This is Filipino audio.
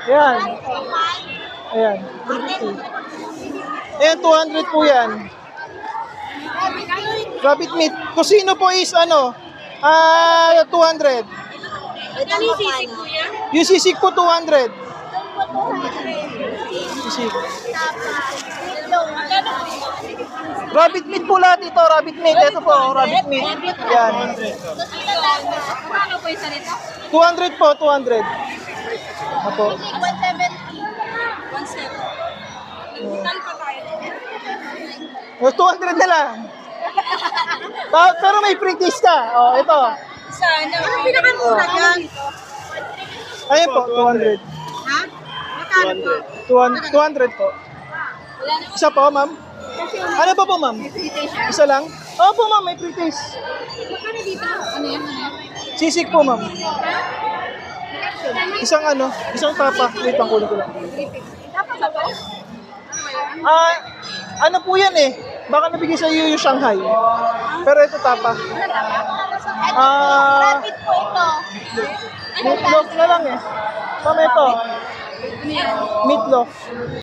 Ayan. Ayan. 350. Ayan, 200 po yan. Rabbit meat. Kusino po is ano? 200. Ito ni sisig kuya. Yung sisig po 200. Sisig. Rabbit meat po lahat ito. Rabbit meat. Ito po, rabbit meat. Yan. Ano po isa nito? 200 po, 200. Apo. 1.7. Total pa tayo. 200 na lang. Pero may free taste ka. Oh, ito. Sana. Ano pinakamura dyan? Ayun po, 200. Ha? Magkano po? 200 po. Isa po, ma'am. Ano pa po, ma'am? Isa lang? Opo, ma'am, may free taste. Magkano dito? Ano yan? Ano yan? Sisig po, ma'am. Isang tapa. Wait, pangkulo ko lang. Dapat ba to? Ano po yan eh? Baka nabigay sa iyo yung Shanghai. Pero ito tapa. Rabbit po ito. Meatloaf na lang eh. Ma'am, ito. Meatloaf.